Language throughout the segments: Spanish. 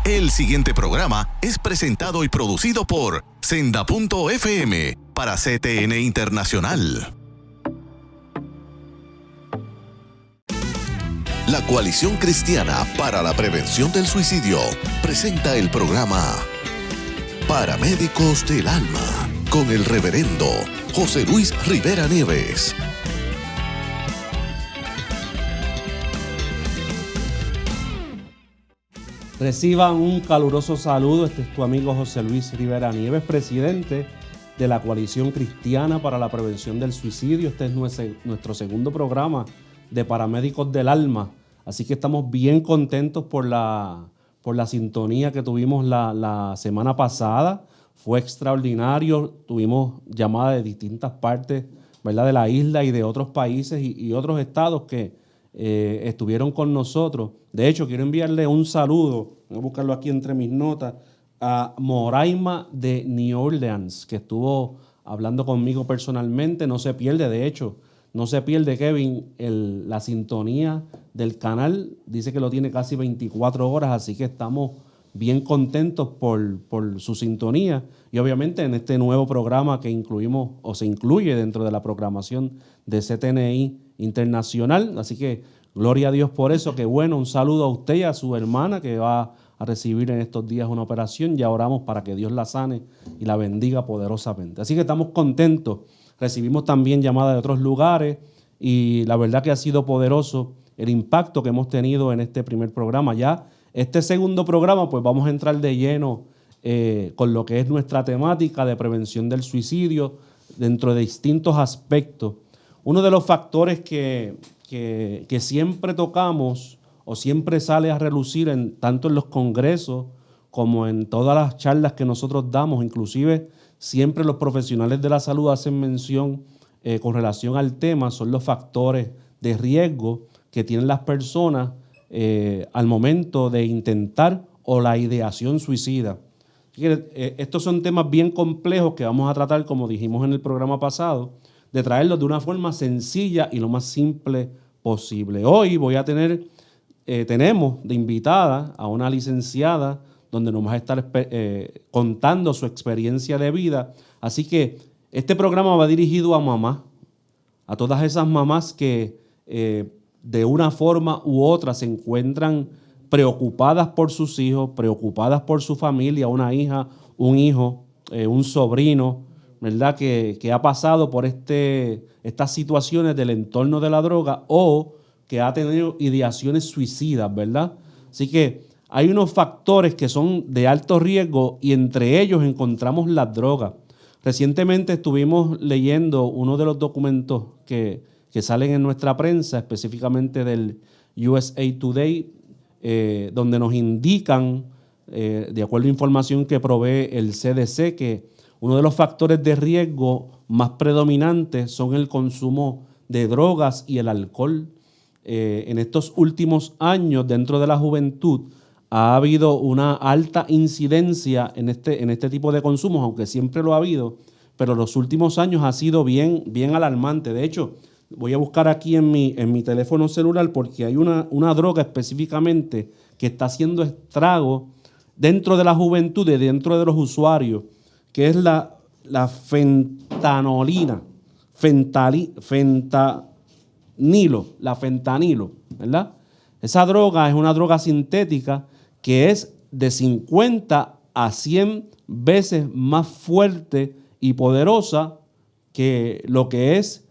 El siguiente programa es presentado y producido por Senda.fm para CTN Internacional. La Coalición Cristiana para la Prevención del Suicidio presenta el programa Paramédicos del Alma con el reverendo José Luis Rivera Nieves. Reciban un caluroso saludo. Este es tu amigo José Luis Rivera Nieves, presidente de la Coalición Cristiana para la Prevención del Suicidio. Este es nuestro segundo programa de Paramédicos del Alma. Así que estamos bien contentos por la sintonía que tuvimos la semana pasada. Fue extraordinario. Tuvimos llamadas de distintas partes, ¿verdad?, de la isla y de otros países y otros estados que estuvieron con nosotros. De hecho, quiero enviarle un saludo, voy a buscarlo aquí entre mis notas, a Moraima de New Orleans, que estuvo hablando conmigo personalmente. No se pierde, de hecho, no se pierde, Kevin, la sintonía del canal. Dice que lo tiene casi 24 horas, así que estamos bien contentos por su sintonía. Y obviamente en este nuevo programa que incluimos o se incluye dentro de la programación de CTNI Internacional. Así que gloria a Dios por eso. Que bueno, un saludo a usted y a su hermana que va a recibir en estos días una operación. Ya oramos para que Dios la sane y la bendiga poderosamente. Así que estamos contentos. Recibimos también llamadas de otros lugares y la verdad que ha sido poderoso el impacto que hemos tenido en este primer programa. Ya este segundo programa, pues vamos a entrar de lleno con lo que es nuestra temática de prevención del suicidio dentro de distintos aspectos. Uno de los factores que siempre tocamos o siempre sale a relucir tanto en los congresos como en todas las charlas que nosotros damos, inclusive siempre los profesionales de la salud hacen mención con relación al tema, son los factores de riesgo que tienen las personas al momento de intentar o la ideación suicida. Estos son temas bien complejos que vamos a tratar, como dijimos en el programa pasado, de traerlos de una forma sencilla y lo más simple posible. Hoy tenemos de invitada a una licenciada donde nos va a estar contando su experiencia de vida. Así que este programa va dirigido a mamás, a todas esas mamás que de una forma u otra se encuentran preocupadas por sus hijos, preocupadas por su familia, una hija, un hijo, un sobrino, ¿verdad?, que ha pasado por estas situaciones del entorno de la droga o que ha tenido ideaciones suicidas, ¿verdad? Así que hay unos factores que son de alto riesgo y entre ellos encontramos las drogas. Recientemente estuvimos leyendo uno de los documentos que salen en nuestra prensa, específicamente del USA Today, donde nos indican, de acuerdo a información que provee el CDC, que uno de los factores de riesgo más predominantes son el consumo de drogas y el alcohol. En estos últimos años, dentro de la juventud, ha habido una alta incidencia en este tipo de consumos, aunque siempre lo ha habido, pero los últimos años ha sido bien alarmante. De hecho, voy a buscar aquí en mi teléfono celular porque hay una droga específicamente que está haciendo estrago dentro de la juventud y dentro de los usuarios, que es la fentanilo, ¿verdad? Esa droga es una droga sintética que es de 50 a 100 veces más fuerte y poderosa que lo que es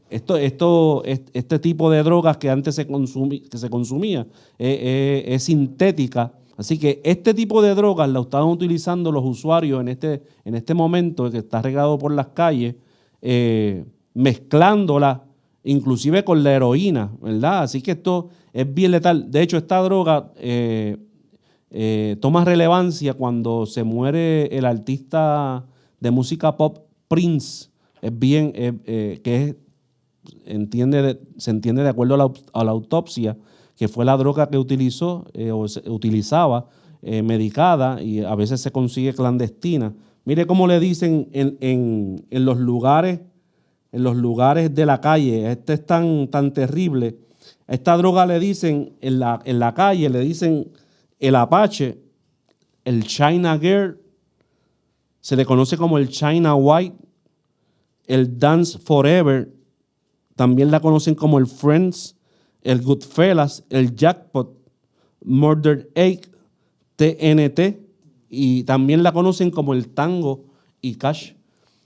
este tipo de drogas que antes se consumía. Es sintética. Así que este tipo de drogas la estaban utilizando los usuarios en este momento que está regado por las calles, mezclándola inclusive con la heroína, ¿verdad? Así que esto es bien letal. De hecho, esta droga toma relevancia cuando se muere el artista de música pop Prince. Se entiende de acuerdo a la autopsia que fue la droga que utilizó o se utilizaba medicada y a veces se consigue clandestina. Mire cómo le dicen en los lugares de la calle, este es tan terrible. A esta droga le dicen en la calle, le dicen el Apache, el China Girl, se le conoce como el China White, el Dance Forever, también la conocen como el Friends, el Goodfellas, el Jackpot, Murder Inc., TNT, y también la conocen como el Tango y Cash.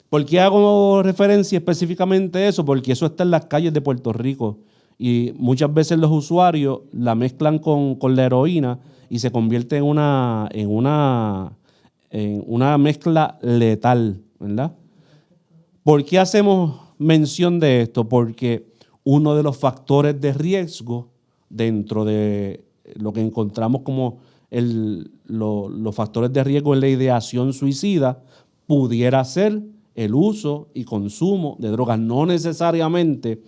¿Por qué hago referencia específicamente a eso? Porque eso está en las calles de Puerto Rico y muchas veces los usuarios la mezclan con la heroína y se convierte en una mezcla letal, ¿verdad? ¿Por qué hacemos mención de esto? Porque uno de los factores de riesgo dentro de lo que encontramos como los factores de riesgo en la ideación suicida pudiera ser el uso y consumo de drogas. No necesariamente,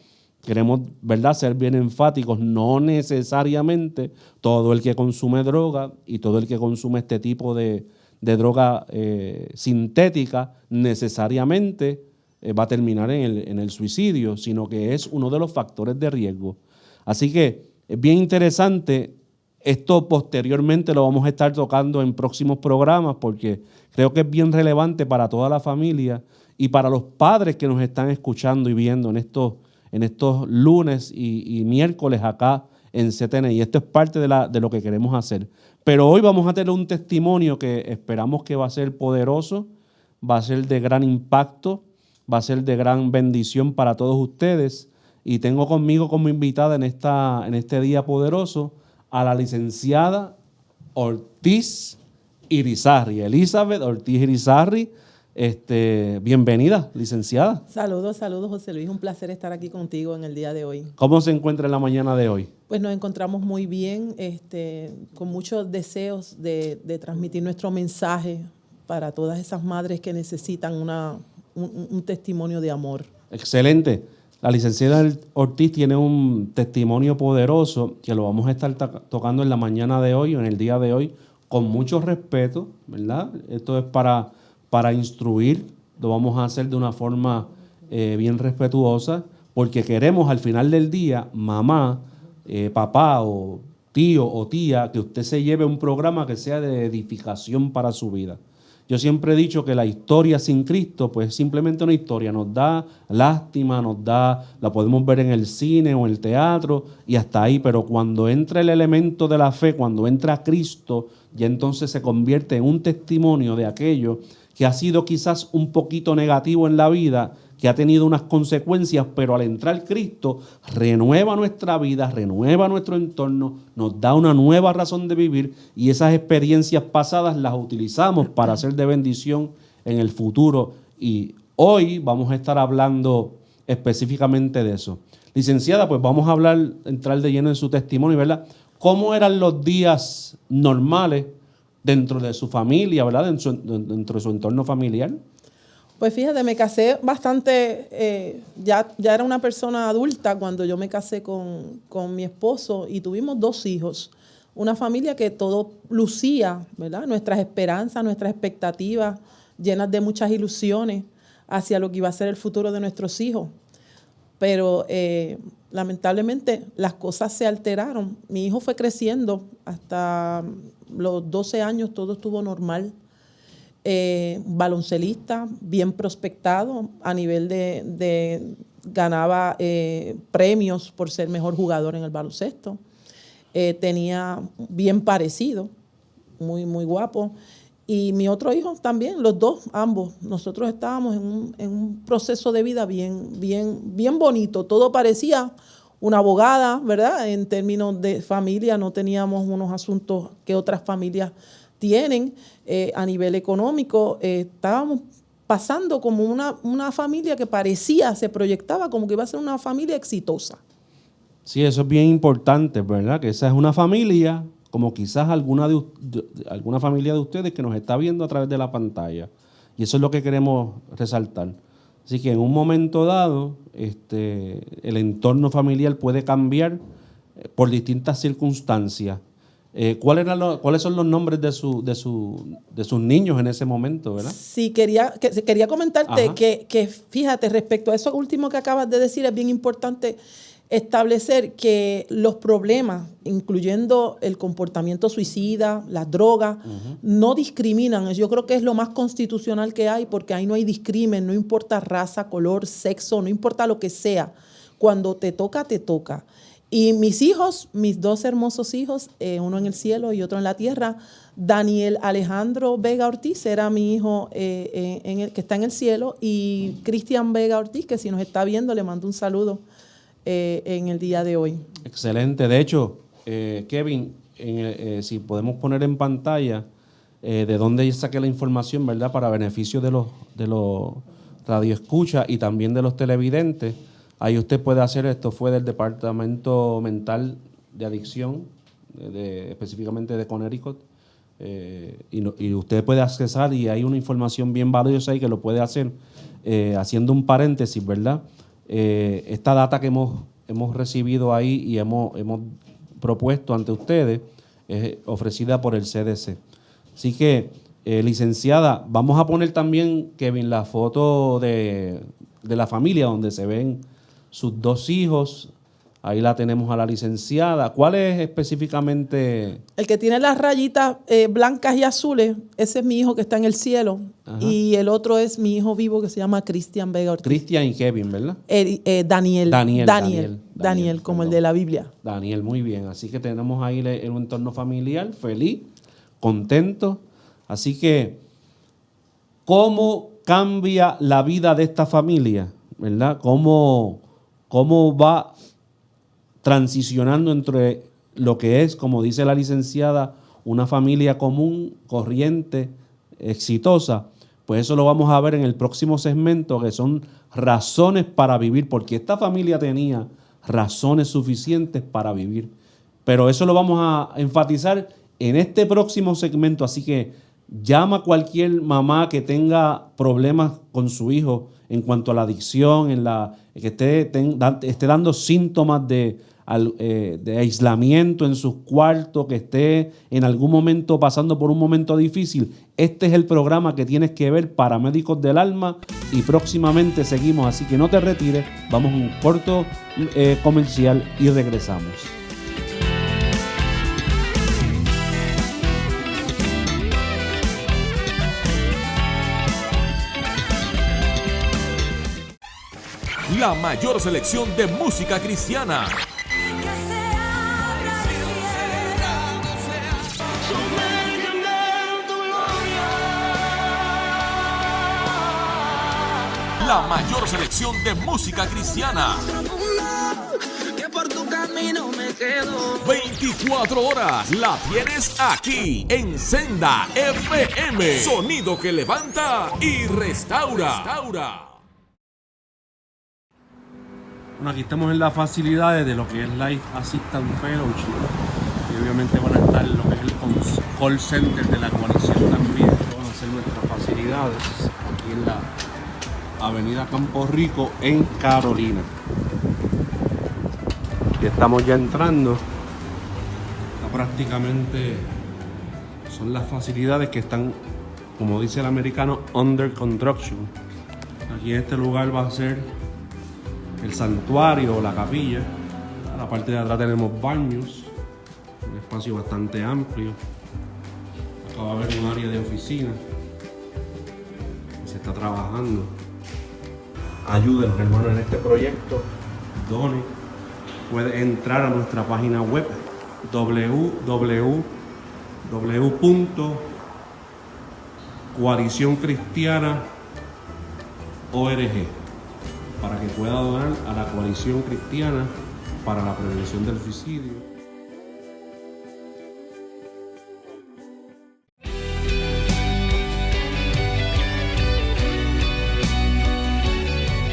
queremos, ¿verdad?, ser bien enfáticos, no necesariamente todo el que consume droga y todo el que consume este tipo de droga sintética necesariamente va a terminar en el suicidio, sino que es uno de los factores de riesgo. Así que es bien interesante. Esto posteriormente lo vamos a estar tocando en próximos programas porque creo que es bien relevante para toda la familia y para los padres que nos están escuchando y viendo en estos lunes y miércoles acá en CTN. Y esto es parte de lo que queremos hacer. Pero hoy vamos a tener un testimonio que esperamos que va a ser poderoso, va a ser de gran impacto, va a ser de gran bendición para todos ustedes. Y tengo conmigo como invitada en este día poderoso a la licenciada Ortiz Irizarry, Elizabeth Ortiz Irizarry. Bienvenida, licenciada. Saludos, José Luis. Un placer estar aquí contigo en el día de hoy. ¿Cómo se encuentra en la mañana de hoy? Pues nos encontramos muy bien, con muchos deseos de transmitir nuestro mensaje para todas esas madres que necesitan un testimonio de amor. Excelente. La licenciada Ortiz tiene un testimonio poderoso que lo vamos a estar tocando en la mañana de hoy o en el día de hoy con mucho respeto, ¿verdad? Esto es para instruir, lo vamos a hacer de una forma bien respetuosa porque queremos al final del día, mamá, papá o tío o tía, que usted se lleve un programa que sea de edificación para su vida. Yo siempre he dicho que la historia sin Cristo, pues es simplemente una historia, nos da lástima, la podemos ver en el cine o en el teatro y hasta ahí, pero cuando entra el elemento de la fe, cuando entra Cristo, ya entonces se convierte en un testimonio de aquello que ha sido quizás un poquito negativo en la vida, que ha tenido unas consecuencias, pero al entrar Cristo renueva nuestra vida, renueva nuestro entorno, nos da una nueva razón de vivir y esas experiencias pasadas las utilizamos para ser de bendición en el futuro. Y hoy vamos a estar hablando específicamente de eso. Licenciada, pues vamos a entrar de lleno en su testimonio, ¿verdad? ¿Cómo eran los días normales dentro de su familia, ¿verdad? Dentro de su entorno familiar? Pues fíjate, me casé bastante, ya era una persona adulta cuando yo me casé con mi esposo y tuvimos 2 hijos. Una familia que todo lucía, ¿verdad? Nuestras esperanzas, nuestras expectativas, llenas de muchas ilusiones hacia lo que iba a ser el futuro de nuestros hijos. Pero lamentablemente las cosas se alteraron. Mi hijo fue creciendo hasta los 12 años, todo estuvo normal. Baloncelista, bien prospectado, a nivel ganaba premios por ser mejor jugador en el baloncesto. Tenía bien parecido, muy, muy guapo. Y mi otro hijo también, los dos, ambos, nosotros estábamos en un proceso de vida bien bonito. Todo parecía una abogada, ¿verdad? En términos de familia, no teníamos unos asuntos que otras familias tienen a nivel económico. Estábamos pasando como una familia que se proyectaba como que iba a ser una familia exitosa. Sí, eso es bien importante, ¿verdad? Que esa es una familia, como quizás alguna familia de ustedes que nos está viendo a través de la pantalla. Y eso es lo que queremos resaltar. Así que en un momento dado, el entorno familiar puede cambiar por distintas circunstancias. ¿Cuáles son los nombres de sus niños en ese momento, verdad? Sí, quería comentarte que fíjate, respecto a eso último que acabas de decir, es bien importante establecer que los problemas, incluyendo el comportamiento suicida, las drogas, no discriminan. Yo creo que es lo más constitucional que hay, porque ahí no hay discrimen, no importa raza, color, sexo, no importa lo que sea. Cuando te toca, te toca. Y mis hijos, mis dos hermosos hijos, uno en el cielo y otro en la tierra, Daniel Alejandro Vega Ortiz era mi hijo que está en el cielo, y Cristian Vega Ortiz, que si nos está viendo, le mando un saludo en el día de hoy. Excelente. De hecho, Kevin, si podemos poner en pantalla de dónde saqué la información, ¿verdad? Para beneficio de los radioescuchas y también de los televidentes. Ahí usted puede hacer, esto fue del Departamento Mental de Adicción, específicamente de Connecticut, y usted puede accesar, y hay una información bien valiosa ahí que lo puede hacer, haciendo un paréntesis, ¿verdad? Esta data que hemos recibido ahí y hemos propuesto ante ustedes es ofrecida por el CDC. Así que, licenciada, vamos a poner también, Kevin, la foto de la familia donde se ven sus dos hijos. Ahí la tenemos a la licenciada. ¿Cuál es específicamente? El que tiene las rayitas blancas y azules, ese es mi hijo que está en el cielo. Ajá. Y el otro es mi hijo vivo que se llama Cristian Vega Ortiz. Cristian y Kevin, ¿verdad? Daniel, como perdón. El de la Biblia. Daniel, muy bien. Así que tenemos ahí el entorno familiar, feliz, contento. Así que, ¿cómo cambia la vida de esta familia? ¿Verdad? ¿Cómo va transicionando entre lo que es, como dice la licenciada, una familia común, corriente, exitosa? Pues eso lo vamos a ver en el próximo segmento, que son razones para vivir, porque esta familia tenía razones suficientes para vivir. Pero eso lo vamos a enfatizar en este próximo segmento, así que llama a cualquier mamá que tenga problemas con su hijo en cuanto a la adicción, que esté dando síntomas de aislamiento en sus cuartos, que esté en algún momento pasando por un momento difícil. Este es el programa que tienes que ver, Paramédicos del Alma, y próximamente seguimos, así que no te retires, vamos a un corto comercial y regresamos. La mayor selección de música cristiana. La mayor selección de música cristiana. 24 horas la tienes aquí en Senda FM. Sonido que levanta y restaura. Bueno, aquí estamos en las facilidades de lo que es Life Assistance Fellowship, y obviamente van a estar lo que es el call center de la coalición también. Van a ser nuestras facilidades aquí en la avenida Campo Rico en Carolina. Aquí estamos ya entrando. Prácticamente son las facilidades que están, como dice el americano, under construction. Aquí en este lugar va a ser el santuario o la capilla. A la parte de atrás tenemos baños, un espacio bastante amplio. Acá va a haber un área de oficina que se está trabajando. Ayúdenos, hermanos, en este proyecto. Done. Puede entrar a nuestra página web www.coalicioncristiana.org para que pueda donar a la Coalición Cristiana para la Prevención del Suicidio.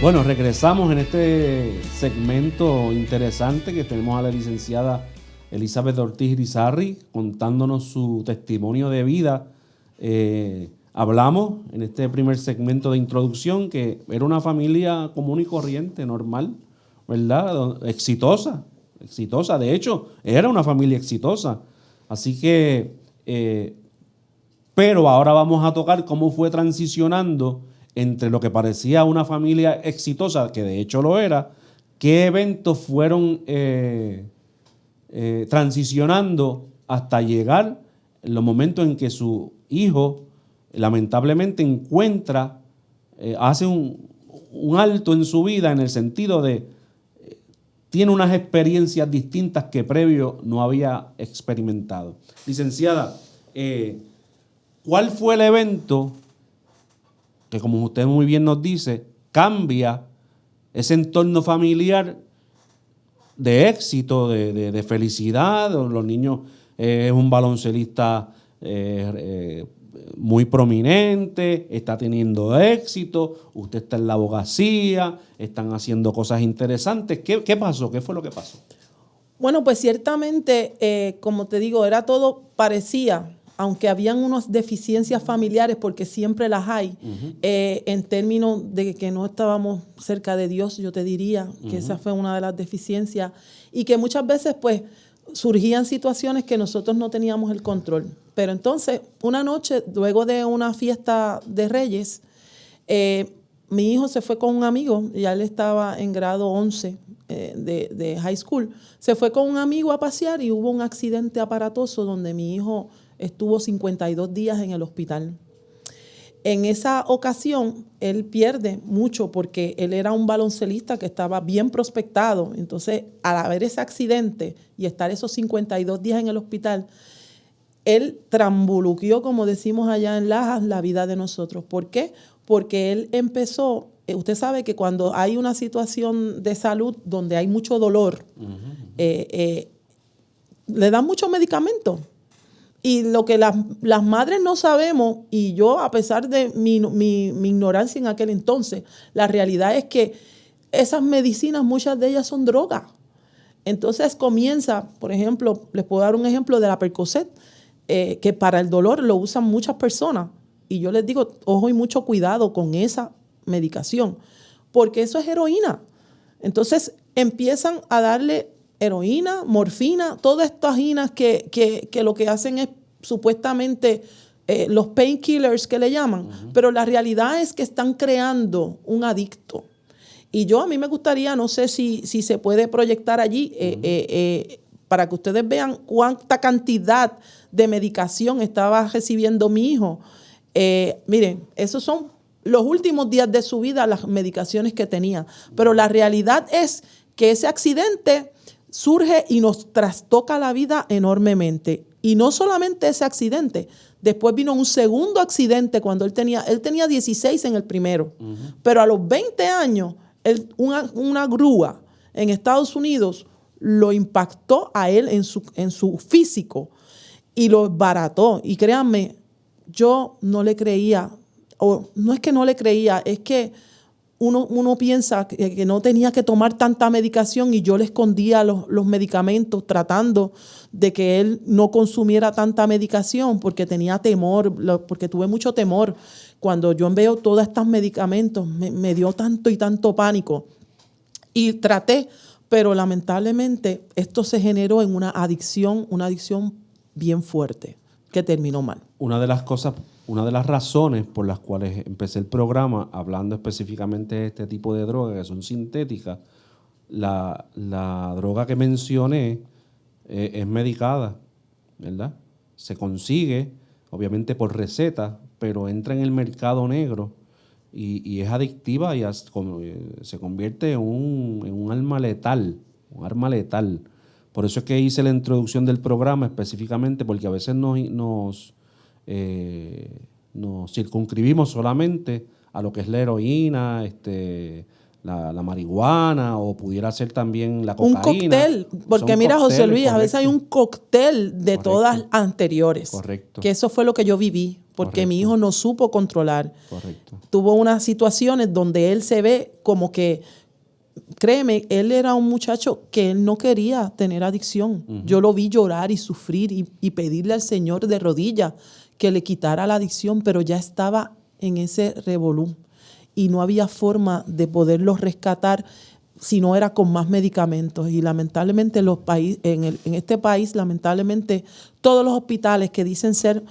Bueno, regresamos en este segmento interesante que tenemos a la licenciada Elizabeth Ortiz Irizarry contándonos su testimonio de vida. Hablamos en este primer segmento de introducción que era una familia común y corriente, normal, ¿verdad? Exitosa. De hecho, era una familia exitosa. Así que, pero ahora vamos a tocar cómo fue transicionando entre lo que parecía una familia exitosa, que de hecho lo era, ¿qué eventos fueron transicionando hasta llegar en los momentos en que su hijo lamentablemente hace un alto en su vida, en el sentido de tiene unas experiencias distintas que previo no había experimentado? Licenciada, ¿cuál fue el evento que, como usted muy bien nos dice, cambia ese entorno familiar de éxito, de felicidad? Los niños, es un baloncelista muy prominente, está teniendo éxito, usted está en la abogacía, están haciendo cosas interesantes. ¿Qué pasó? ¿Qué fue lo que pasó? Bueno, pues ciertamente, como te digo, parecía, aunque habían unas deficiencias familiares, porque siempre las hay, en términos de que no estábamos cerca de Dios, yo te diría que esa fue una de las deficiencias, y que muchas veces pues surgían situaciones que nosotros no teníamos el control. Pero entonces, una noche, luego de una fiesta de Reyes, mi hijo se fue con un amigo, ya él estaba en grado 11 de high school, se fue con un amigo a pasear y hubo un accidente aparatoso donde mi hijo estuvo 52 días en el hospital. En esa ocasión, él pierde mucho porque él era un baloncelista que estaba bien prospectado. Entonces, al haber ese accidente y estar esos 52 días en el hospital, él trambuluqueó, como decimos allá en Lajas, la vida de nosotros. ¿Por qué? Porque él empezó, usted sabe que cuando hay una situación de salud donde hay mucho dolor, le dan muchos medicamentos. Y lo que las madres no sabemos, y yo a pesar de mi ignorancia en aquel entonces, la realidad es que esas medicinas, muchas de ellas son drogas. Entonces comienza, por ejemplo, les puedo dar un ejemplo de la Percocet, que para el dolor lo usan muchas personas. Y yo les digo, ojo y mucho cuidado con esa medicación, porque eso es heroína. Entonces empiezan a darle heroína, morfina, todas estas ginas que lo que hacen es supuestamente los painkillers que le llaman, pero la realidad es que están creando un adicto. Y a mí me gustaría, no sé si se puede proyectar allí, para que ustedes vean cuánta cantidad de medicación estaba recibiendo mi hijo. Miren, esos son los últimos días de su vida, las medicaciones que tenía. Pero la realidad es que ese accidente surge y nos trastoca la vida enormemente. Y no solamente ese accidente, después vino un segundo accidente cuando él tenía 16 en el primero, pero a los 20 años, una grúa en Estados Unidos lo impactó a él en su físico y lo barató. Y créanme, yo no le creía, o no es que no le creía, es que uno piensa que no tenía que tomar tanta medicación y yo le escondía los medicamentos tratando de que él no consumiera tanta medicación porque tenía temor, porque tuve mucho temor. Cuando yo veo todos estos medicamentos me dio tanto y tanto pánico y traté, pero lamentablemente esto se generó en una adicción bien fuerte que terminó mal. Una de las razones por las cuales empecé el programa hablando específicamente de este tipo de drogas que son sintéticas, la droga que mencioné es medicada, ¿verdad? Se consigue, obviamente por receta, pero entra en el mercado negro y es adictiva y se convierte en un arma letal, Por eso es que hice la introducción del programa específicamente, porque a veces nos circunscribimos solamente a lo que es la heroína, la marihuana, o pudiera ser también la cocaína. Un cóctel, porque mira, José Luis, correcto. A veces hay un cóctel de correcto. Todas anteriores. Correcto. Que eso fue lo que yo viví, porque correcto. Mi hijo no supo controlar. Correcto. Tuvo unas situaciones donde él se ve como que, créeme, él era un muchacho que él no quería tener adicción. Yo lo vi llorar y sufrir y pedirle al Señor de rodillas que le quitara la adicción, pero ya estaba en ese revolú y no había forma de poderlo rescatar si no era con más medicamentos. Y lamentablemente en este país, lamentablemente, todos los hospitales que dicen ser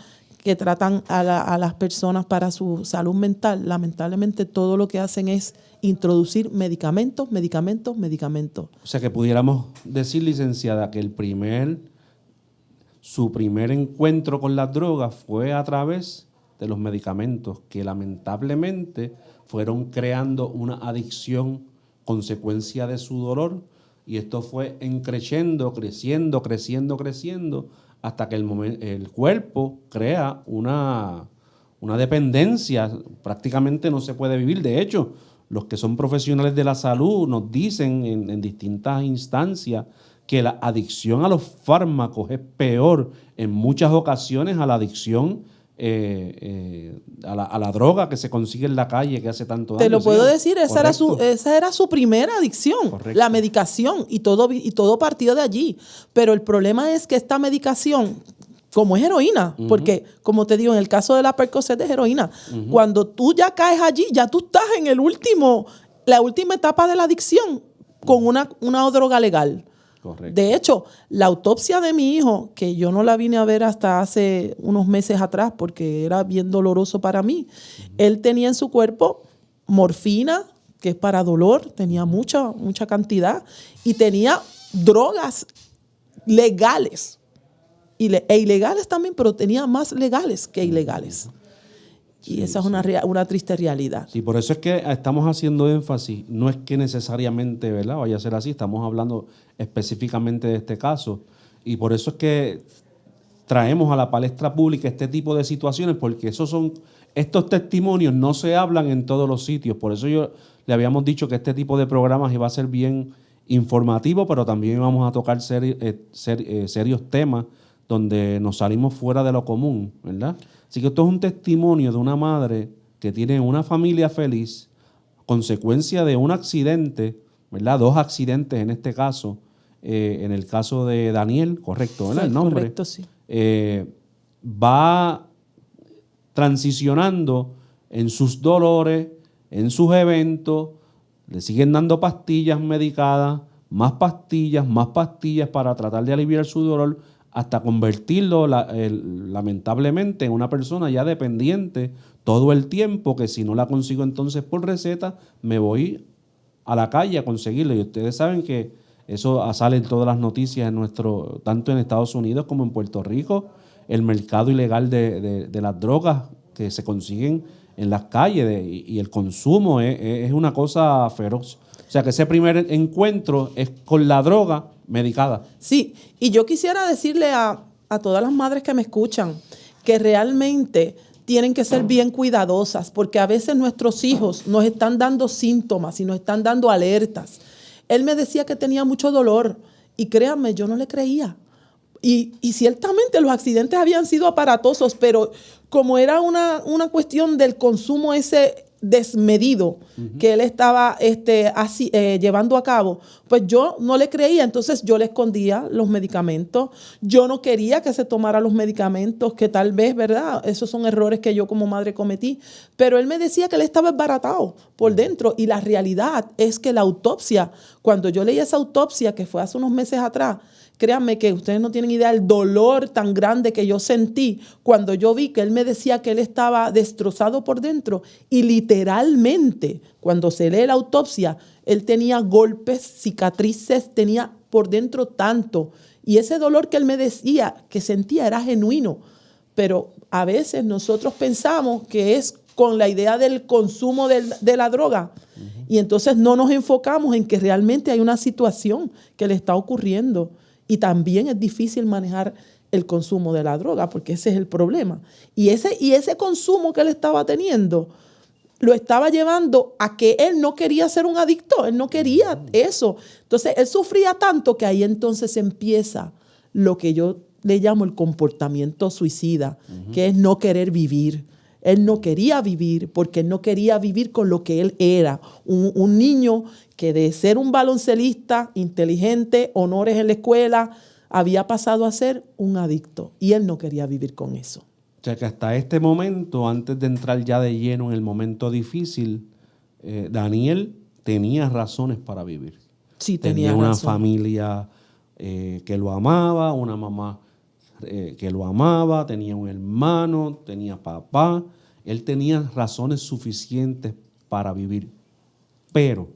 que tratan a las personas para su salud mental, lamentablemente todo lo que hacen es introducir medicamentos. O sea que pudiéramos decir, licenciada, que su primer encuentro con las drogas fue a través de los medicamentos, que lamentablemente fueron creando una adicción consecuencia de su dolor, y esto fue creciendo, hasta que el cuerpo crea una dependencia. Prácticamente no se puede vivir. De hecho, los que son profesionales de la salud nos dicen en distintas instancias que la adicción a los fármacos es peor en muchas ocasiones a la adicción a la droga que se consigue en la calle, que hace tanto daño. Te lo puedo decir, esa Correcto. era su primera adicción, Correcto. la medicación, y todo partió de allí. Pero el problema es que esta medicación, como es heroína, porque como te digo, en el caso de la Percocet es heroína, cuando tú ya caes allí, ya tú estás en la última etapa de la adicción con una droga legal. Correcto. De hecho, la autopsia de mi hijo, que yo no la vine a ver hasta hace unos meses atrás porque era bien doloroso para mí, él tenía en su cuerpo morfina, que es para dolor, tenía mucha cantidad, y tenía drogas legales e ilegales también, pero tenía más legales que ilegales. Y esa es una triste realidad. Sí, por eso es que estamos haciendo énfasis. No es que necesariamente, ¿verdad?, vaya a ser así. Estamos hablando específicamente de este caso. Y por eso es que traemos a la palestra pública este tipo de situaciones, porque estos testimonios no se hablan en todos los sitios. Por eso le habíamos dicho que este tipo de programas iba a ser bien informativo, pero también íbamos a tocar serios temas donde nos salimos fuera de lo común, ¿verdad? Así que esto es un testimonio de una madre que tiene una familia feliz, consecuencia de un accidente, ¿verdad? 2 accidentes en este caso. En el caso de Daniel, correcto, ¿verdad? Sí, el nombre. correcto, sí. Va transicionando en sus dolores, en sus eventos, le siguen dando pastillas medicadas, más pastillas para tratar de aliviar su dolor, hasta convertirlo lamentablemente en una persona ya dependiente todo el tiempo, que si no la consigo entonces por receta, me voy a la calle a conseguirlo. Y ustedes saben que eso sale en todas las noticias tanto en Estados Unidos como en Puerto Rico, el mercado ilegal de las drogas que se consiguen en las calles y el consumo es una cosa feroz. O sea que ese primer encuentro es con la droga medicada. Sí, y yo quisiera decirle a todas las madres que me escuchan que realmente tienen que ser bien cuidadosas, porque a veces nuestros hijos nos están dando síntomas y nos están dando alertas. Él me decía que tenía mucho dolor y créanme, yo no le creía. Y ciertamente los accidentes habían sido aparatosos, pero como era una cuestión del consumo ese desmedido que él estaba llevando a cabo, pues yo no le creía. Entonces yo le escondía los medicamentos. Yo no quería que se tomara los medicamentos, que tal vez, ¿verdad? Esos son errores que yo como madre cometí. Pero él me decía que él estaba embaratado por dentro. Y la realidad es que la autopsia, cuando yo leí esa autopsia, que fue hace unos meses atrás, créanme que ustedes no tienen idea del dolor tan grande que yo sentí cuando yo vi que él me decía que él estaba destrozado por dentro, y literalmente cuando se lee la autopsia, él tenía golpes, cicatrices, tenía por dentro tanto. Y ese dolor que él me decía que sentía era genuino. Pero a veces nosotros pensamos que es con la idea del consumo de la droga. Y entonces no nos enfocamos en que realmente hay una situación que le está ocurriendo. Y también es difícil manejar el consumo de la droga, porque ese es el problema. Y ese consumo que él estaba teniendo lo estaba llevando a que él no quería ser un adicto, él no quería eso. Entonces, él sufría tanto que ahí entonces empieza lo que yo le llamo el comportamiento suicida, que es no querer vivir. Él no quería vivir porque él no quería vivir con lo que él era, un niño que de ser un baloncelista inteligente, honores en la escuela, había pasado a ser un adicto, y él no quería vivir con eso. O sea que hasta este momento, antes de entrar ya de lleno en el momento difícil, Daniel tenía razones para vivir. Sí, tenía una razón. familia que lo amaba, una mamá que lo amaba, tenía un hermano, tenía papá, él tenía razones suficientes para vivir, pero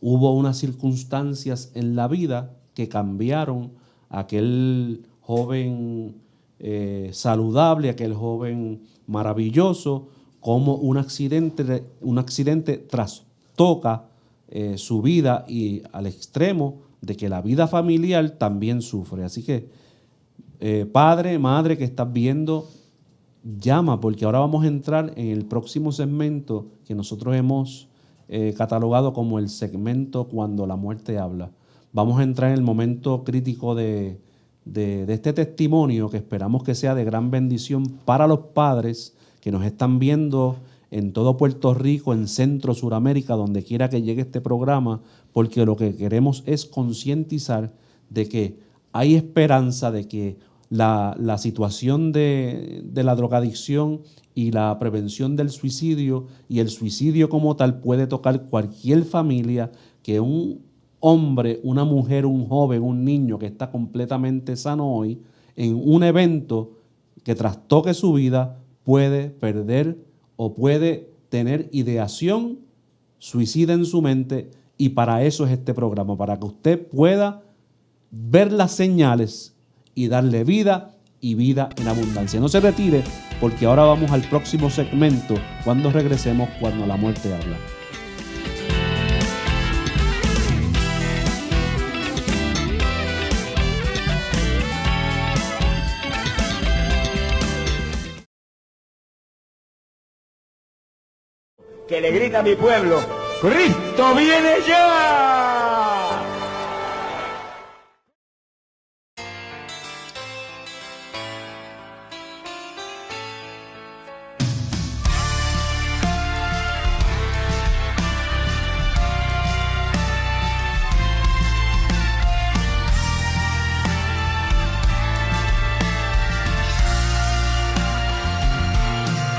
hubo unas circunstancias en la vida que cambiaron a aquel joven saludable, aquel joven maravilloso, como un accidente trastoca su vida y al extremo de que la vida familiar también sufre. Así que, padre, madre que estás viendo, llama, porque ahora vamos a entrar en el próximo segmento que nosotros hemos catalogado como el segmento Cuando la muerte habla. Vamos a entrar en el momento crítico de este testimonio, que esperamos que sea de gran bendición para los padres que nos están viendo en todo Puerto Rico, en Centro, Suramérica, donde quiera que llegue este programa, porque lo que queremos es concientizar de que hay esperanza, de que la situación de la drogadicción y la prevención del suicidio y el suicidio como tal puede tocar cualquier familia, que un hombre, una mujer, un joven, un niño que está completamente sano hoy, en un evento que trastoque su vida, puede perder o puede tener ideación suicida en su mente, y para eso es este programa, para que usted pueda ver las señales y darle vida y vida en abundancia. No se retire, porque ahora vamos al próximo segmento cuando regresemos, Cuando la muerte habla. Que le grita a mi pueblo: ¡Cristo viene ya!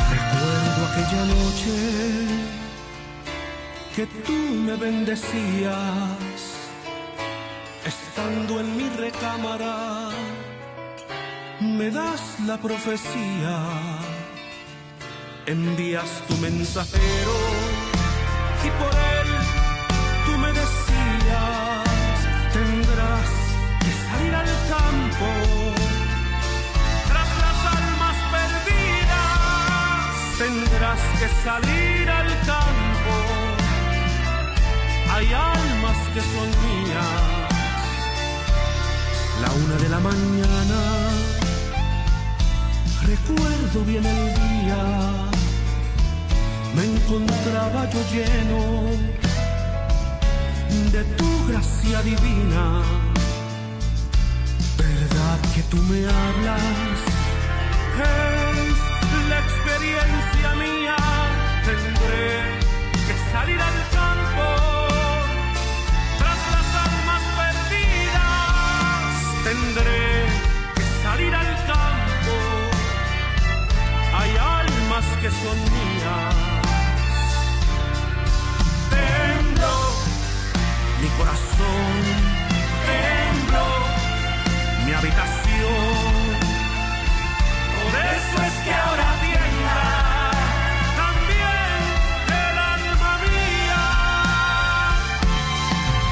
Recuerdo aquella noche que tú me bendecías, estando en mi recámara, me das la profecía, envías tu mensajero y por él tú me decías: tendrás que salir al campo tras las almas perdidas, tendrás que salir al campo. Hay almas que son mías. La 1 de la mañana, recuerdo bien el día, me encontraba yo lleno de tu gracia divina. ¿Verdad que tú me hablas? Es la experiencia mía. Tendré que salir al campo. Tendré que salir al campo. Hay almas que son mías. Tembló mi corazón, tembló mi habitación. Por eso es que ahora tiembla también el alma mía.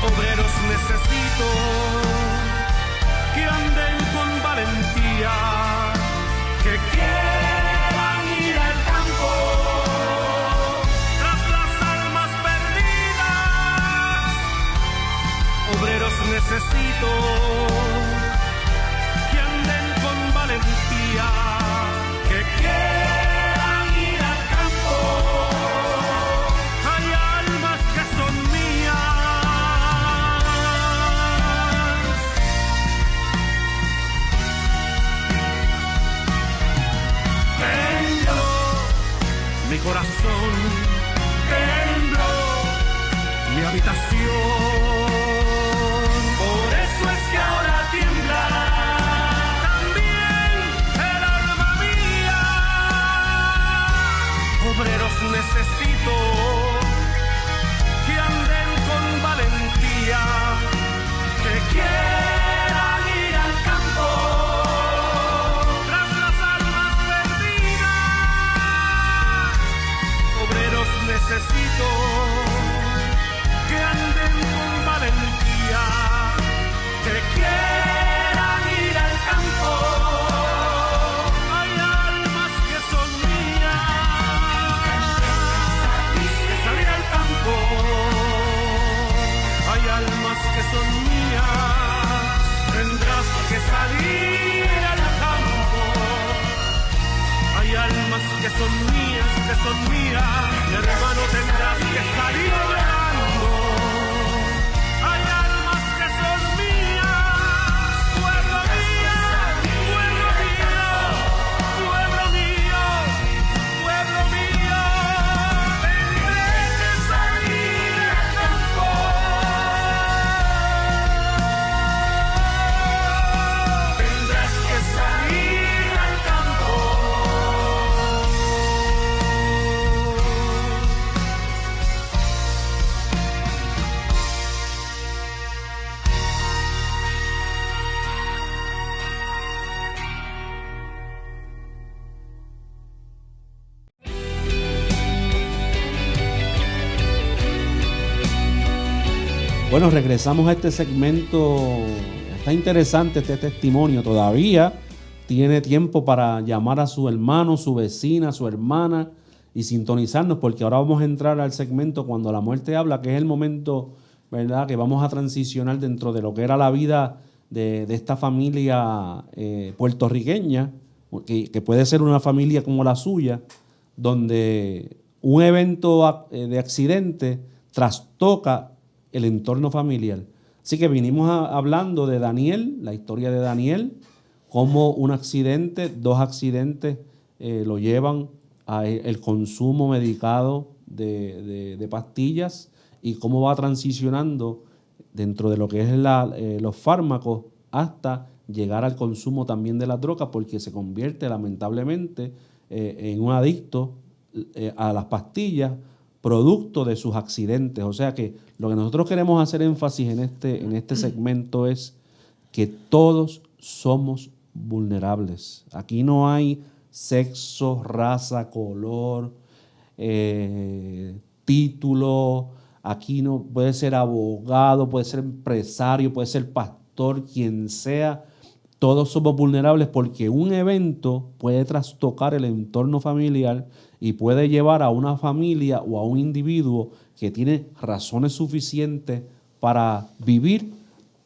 Obreros necesito que anden con valentía, que quieran ir al campo tras las almas perdidas. Obreros necesito que anden con valentía, que quieran ir al campo. Hay almas que son mías. Mi corazón tembló, mi habitación. Por eso es que ahora tiembla también el alma mía. Obreros necesito que anden con valentía, que quieran ir al campo Bueno, regresamos a este segmento. Está interesante este testimonio. Todavía tiene tiempo para llamar a su hermano, su vecina, su hermana y sintonizarnos, porque ahora vamos a entrar al segmento cuando la muerte habla, que es el momento, ¿verdad?, que vamos a transicionar dentro de lo que era la vida de esta familia puertorriqueña, que puede ser una familia como la suya, donde un evento de accidente trastoca el entorno familiar. Así que vinimos hablando de Daniel, la historia de Daniel, cómo un accidente, 2 accidentes lo llevan al consumo medicado de pastillas y cómo va transicionando dentro de lo que es los fármacos hasta llegar al consumo también de las drogas, porque se convierte lamentablemente en un adicto a las pastillas, producto de sus accidentes. O sea que lo que nosotros queremos hacer énfasis en este segmento es que todos somos vulnerables. Aquí no hay sexo, raza, color, título. Aquí no puede ser abogado, puede ser empresario, puede ser pastor, quien sea. Todos somos vulnerables porque un evento puede trastocar el entorno familiar y puede llevar a una familia o a un individuo que tiene razones suficientes para vivir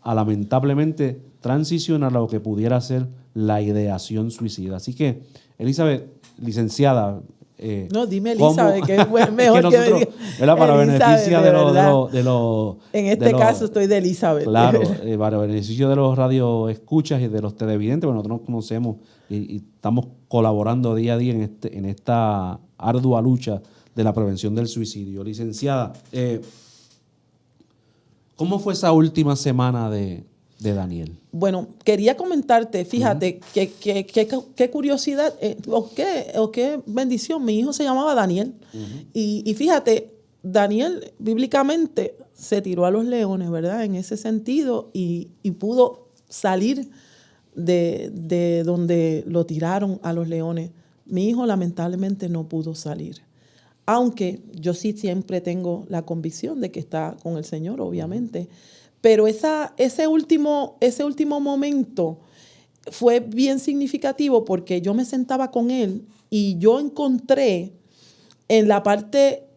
a lamentablemente transicionar a lo que pudiera ser la ideación suicida. Así que, Elizabeth, licenciada, no, dime Elizabeth, que es mejor que me diga para beneficio de los en este caso estoy de Elizabeth. Claro, para beneficio de los radioescuchas y de los televidentes, bueno, nosotros nos conocemos y estamos colaborando día a día en esta ardua lucha de la prevención del suicidio. Licenciada, ¿cómo fue esa última semana de Daniel? Bueno, quería comentarte, fíjate, qué curiosidad, o qué bendición. Mi hijo se llamaba Daniel. Y fíjate, Daniel bíblicamente se tiró a los leones, ¿verdad? En ese sentido, y pudo salir de donde lo tiraron a los leones. Mi hijo lamentablemente no pudo salir. Aunque yo sí siempre tengo la convicción de que está con el Señor, obviamente. Pero ese último momento fue bien significativo porque yo me sentaba con él y yo encontré en la parte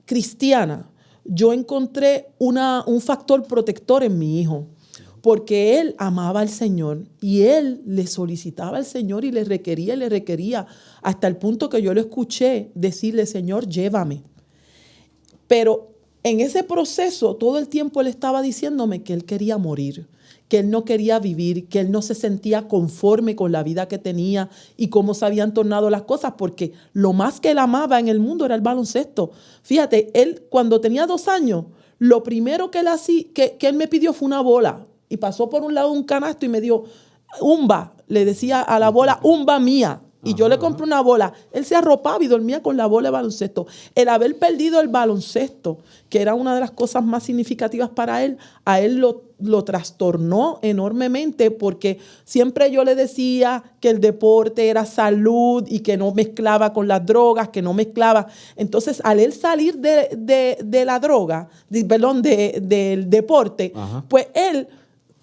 cristiana, yo encontré un factor protector en mi hijo, porque él amaba al Señor y él le solicitaba al Señor y le requería, hasta el punto que yo lo escuché decirle: Señor, llévame. Pero en ese proceso, todo el tiempo él estaba diciéndome que él quería morir, que él no quería vivir, que él no se sentía conforme con la vida que tenía y cómo se habían tornado las cosas, porque lo más que él amaba en el mundo era el baloncesto. Fíjate, él cuando tenía 2 años, lo primero que él hacía, que él me pidió fue una bola, y pasó por un lado un canasto y me dio umba, le decía a la bola, umba mía. Y yo le compré una bola. Él se arropaba y dormía con la bola de baloncesto. El haber perdido el baloncesto, que era una de las cosas más significativas para él, a él lo trastornó enormemente, porque siempre yo le decía que el deporte era salud y que no mezclaba con las drogas, que no mezclaba. Entonces, al él salir de la droga, del deporte, pues él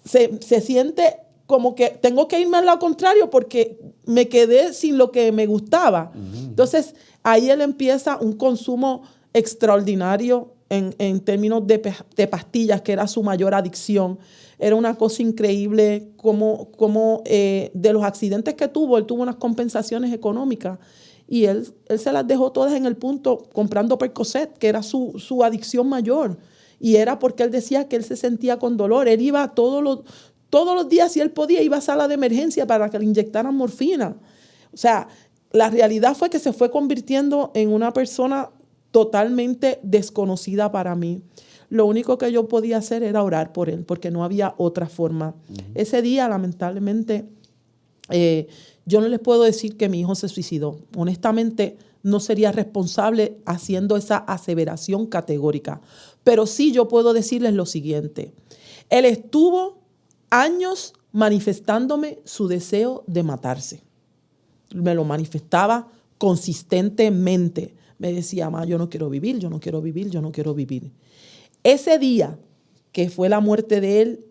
se siente como que tengo que irme al lado contrario porque me quedé sin lo que me gustaba. Entonces, ahí él empieza un consumo extraordinario en términos de pastillas, que era su mayor adicción. Era una cosa increíble como de los accidentes que tuvo, él tuvo unas compensaciones económicas y él se las dejó todas en el punto comprando Percocet, que era su adicción mayor. Y era porque él decía que él se sentía con dolor. Él iba todos los días, si él podía, iba a sala de emergencia para que le inyectaran morfina. O sea, la realidad fue que se fue convirtiendo en una persona totalmente desconocida para mí. Lo único que yo podía hacer era orar por él, porque no había otra forma. Ese día, lamentablemente, yo no les puedo decir que mi hijo se suicidó. Honestamente, no sería responsable haciendo esa aseveración categórica. Pero sí yo puedo decirles lo siguiente. Él estuvo años manifestándome su deseo de matarse. Me lo manifestaba consistentemente. Me decía: mamá, yo no quiero vivir, yo no quiero vivir, yo no quiero vivir. Ese día que fue la muerte de él.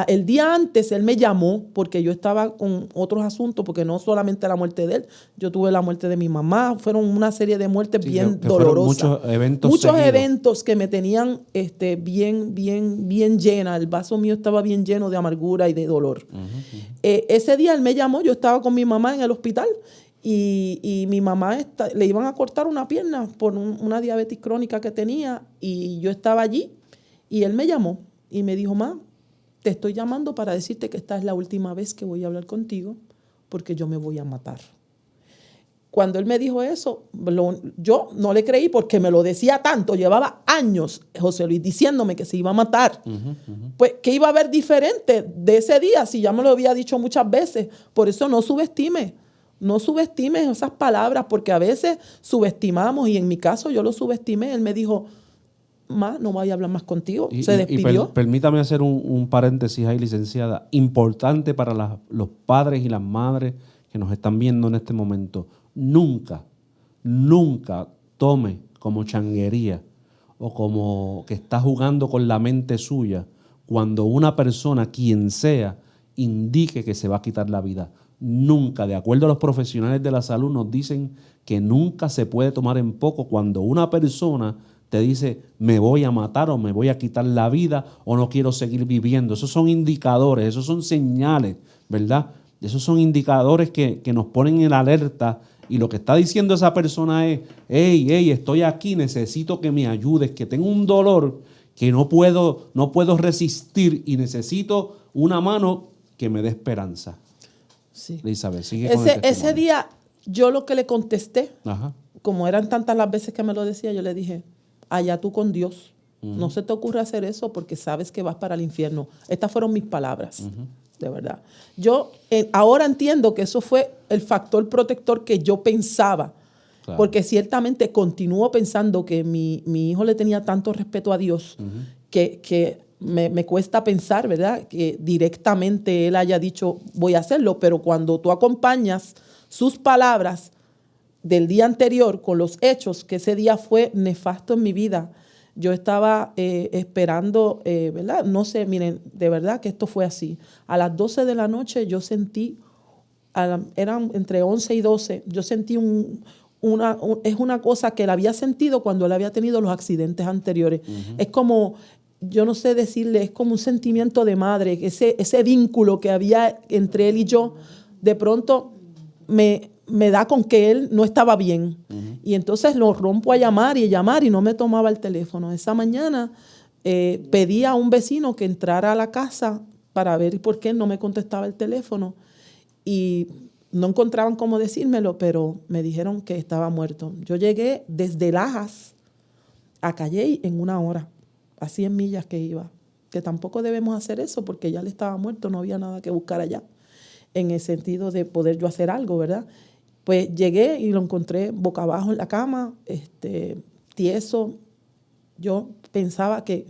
El día antes él me llamó porque yo estaba con otros asuntos, porque no solamente la muerte de él, yo tuve la muerte de mi mamá, fueron una serie de muertes bien dolorosas. Muchos eventos que me tenían bien llena, el vaso mío estaba bien lleno de amargura y de dolor. Ese día él me llamó, yo estaba con mi mamá en el hospital y mi mamá le iban a cortar una pierna por una diabetes crónica que tenía y yo estaba allí y él me llamó y me dijo, ma, te estoy llamando para decirte que esta es la última vez que voy a hablar contigo porque yo me voy a matar. Cuando él me dijo eso, yo no le creí porque me lo decía tanto. Llevaba años, José Luis, diciéndome que se iba a matar. Pues, ¿qué iba a haber diferente de ese día si ya me lo había dicho muchas veces? Por eso no subestimes esas palabras porque a veces subestimamos y en mi caso yo lo subestimé. Él me dijo, ma, no voy a hablar más contigo. Se despidió. Permítame hacer un paréntesis ahí, licenciada. Importante para los padres y las madres que nos están viendo en este momento. Nunca tome como changuería o como que está jugando con la mente suya cuando una persona, quien sea, indique que se va a quitar la vida. Nunca, de acuerdo a los profesionales de la salud, nos dicen que nunca se puede tomar en poco cuando una persona te dice, me voy a matar o me voy a quitar la vida o no quiero seguir viviendo. Esos son indicadores, esos son señales, ¿verdad? Esos son indicadores que nos ponen en alerta y lo que está diciendo esa persona es, hey, estoy aquí, necesito que me ayudes, que tengo un dolor que no puedo resistir y necesito una mano que me dé esperanza. Sí. Elizabeth, sigue con el testimonio. Ese día yo lo que le contesté, Ajá. como eran tantas las veces que me lo decía, yo le dije, allá tú con Dios. No se te ocurre hacer eso porque sabes que vas para el infierno. Estas fueron mis palabras, de verdad. Yo ahora entiendo que eso fue el factor protector que yo pensaba, claro. Porque ciertamente continúo pensando que mi hijo le tenía tanto respeto a Dios que me cuesta pensar, ¿verdad?, que directamente él haya dicho voy a hacerlo, pero cuando tú acompañas sus palabras del día anterior con los hechos, que ese día fue nefasto en mi vida. Yo estaba esperando, ¿verdad? No sé, miren, de verdad que esto fue así. A las 12 de la noche yo sentí, eran entre 11 y 12, yo sentí es una cosa que él había sentido cuando él había tenido los accidentes anteriores. Es como, yo no sé decirle, es como un sentimiento de madre, ese vínculo que había entre él y yo, de pronto me da con que él no estaba bien. Y entonces lo rompo a llamar y no me tomaba el teléfono. Esa mañana pedí a un vecino que entrara a la casa para ver por qué él no me contestaba el teléfono. Y no encontraban cómo decírmelo, pero me dijeron que estaba muerto. Yo llegué desde Lajas a Calley en 1 hora, a 100 millas que iba. Que tampoco debemos hacer eso porque ya le estaba muerto, no había nada que buscar allá. En el sentido de poder yo hacer algo, ¿verdad? Pues llegué y lo encontré boca abajo en la cama, tieso. Yo pensaba que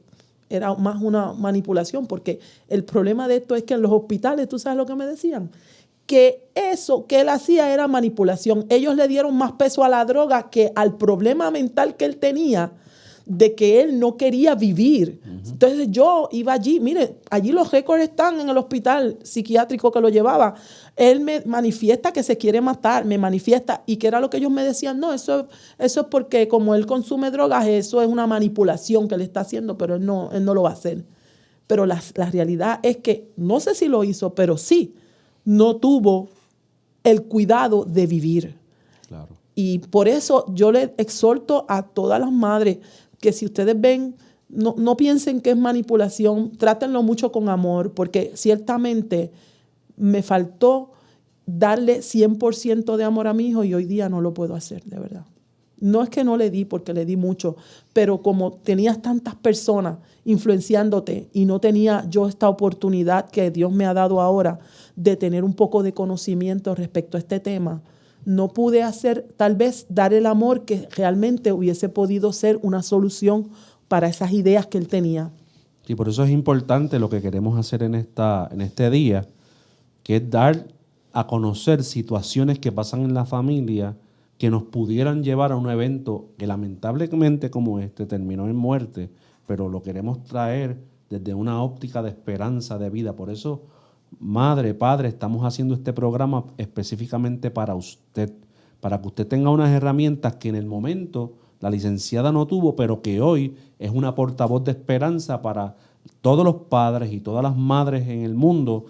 era más una manipulación, porque el problema de esto es que en los hospitales, ¿tú sabes lo que me decían? Que eso que él hacía era manipulación. Ellos le dieron más peso a la droga que al problema mental que él tenía, de que él no quería vivir. Entonces yo iba allí, mire, allí los récords están en el hospital psiquiátrico que lo llevaba. Él me manifiesta que se quiere matar, me manifiesta, y que era lo que ellos me decían, no, eso es porque como él consume drogas, eso es una manipulación que le está haciendo, pero él no lo va a hacer. Pero la realidad es que, no sé si lo hizo, pero sí, no tuvo el cuidado de vivir. Claro. Y por eso yo le exhorto a todas las madres que si ustedes ven, no piensen que es manipulación, trátenlo mucho con amor, porque ciertamente me faltó darle 100% de amor a mi hijo y hoy día no lo puedo hacer, de verdad. No es que no le di, porque le di mucho, pero como tenías tantas personas influenciándote y no tenía yo esta oportunidad que Dios me ha dado ahora de tener un poco de conocimiento respecto a este tema, no pude hacer, tal vez, dar el amor que realmente hubiese podido ser una solución para esas ideas que él tenía. Y por eso es importante lo que queremos hacer en este día, que es dar a conocer situaciones que pasan en la familia que nos pudieran llevar a un evento que lamentablemente como este terminó en muerte, pero lo queremos traer desde una óptica de esperanza de vida. Por eso, madre, padre, estamos haciendo este programa específicamente para usted, para que usted tenga unas herramientas que en el momento la licenciada no tuvo, pero que hoy es una portavoz de esperanza para todos los padres y todas las madres en el mundo,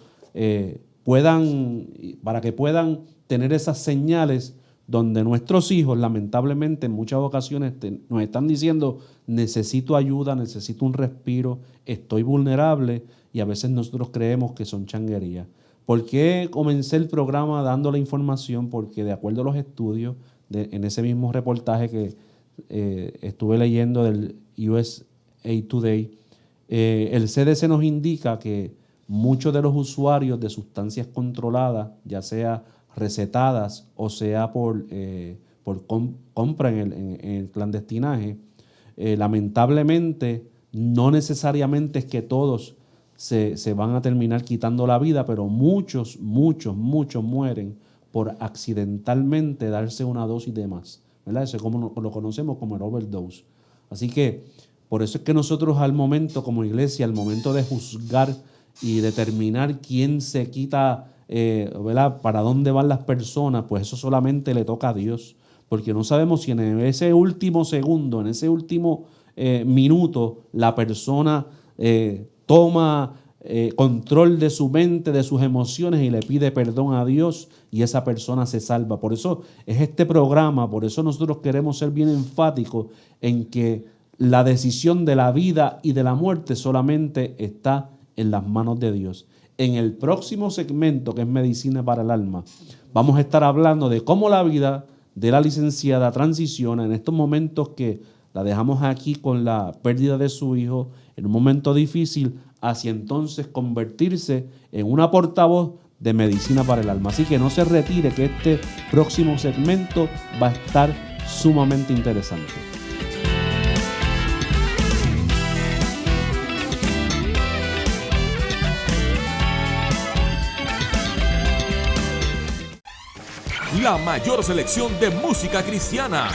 para que puedan tener esas señales donde nuestros hijos, lamentablemente, en muchas ocasiones nos están diciendo: necesito ayuda, necesito un respiro, estoy vulnerable, y a veces nosotros creemos que son changuerías. ¿Por qué comencé el programa dando la información? Porque de acuerdo a los estudios, en ese mismo reportaje que estuve leyendo del USA Today, el CDC nos indica que muchos de los usuarios de sustancias controladas, ya sea recetadas o sea por compra en el clandestinaje, lamentablemente no necesariamente es que todos se van a terminar quitando la vida, pero muchos mueren por accidentalmente darse una dosis de más, ¿verdad? Eso es como lo conocemos como el overdose. Así que por eso es que nosotros al momento como iglesia, al momento de juzgar y determinar quién se quita, ¿verdad?, para dónde van las personas, pues eso solamente le toca a Dios, porque no sabemos si en ese último segundo, en ese último minuto, la persona toma control de su mente, de sus emociones, y le pide perdón a Dios, y esa persona se salva. Por eso es este programa, por eso nosotros queremos ser bien enfáticos en que la decisión de la vida y de la muerte solamente está en las manos de Dios. En el próximo segmento, que es Medicina para el Alma, vamos a estar hablando de cómo la vida de la licenciada transiciona en estos momentos que la dejamos aquí con la pérdida de su hijo, en un momento difícil, hacia entonces convertirse en una portavoz de Medicina para el Alma. Así que no se retire, que este próximo segmento va a estar sumamente interesante. La mayor selección de música cristiana.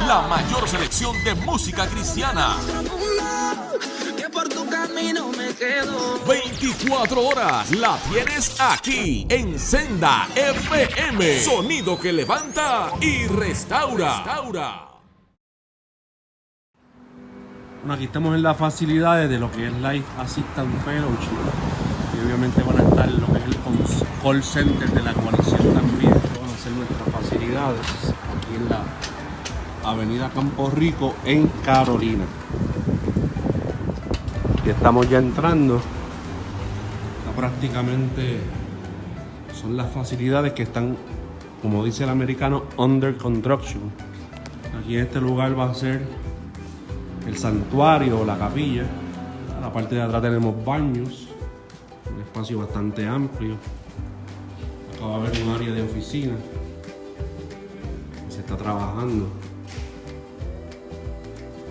La mayor selección de música cristiana. 24 horas la tienes aquí en Senda FM. Sonido que levanta y restaura. Bueno, aquí estamos en las facilidades de lo que es Life Assistant Fellowship, y obviamente van a estar lo que es el call center de la coalición también. Van a ser nuestras facilidades aquí en la Avenida Campo Rico en Carolina. Y estamos ya entrando. Prácticamente son las facilidades que están, como dice el americano, under construction. Aquí en este lugar va a ser el santuario o la capilla. A la parte de atrás tenemos baños, un espacio bastante amplio. Acá va a haber un área de oficina que se está trabajando,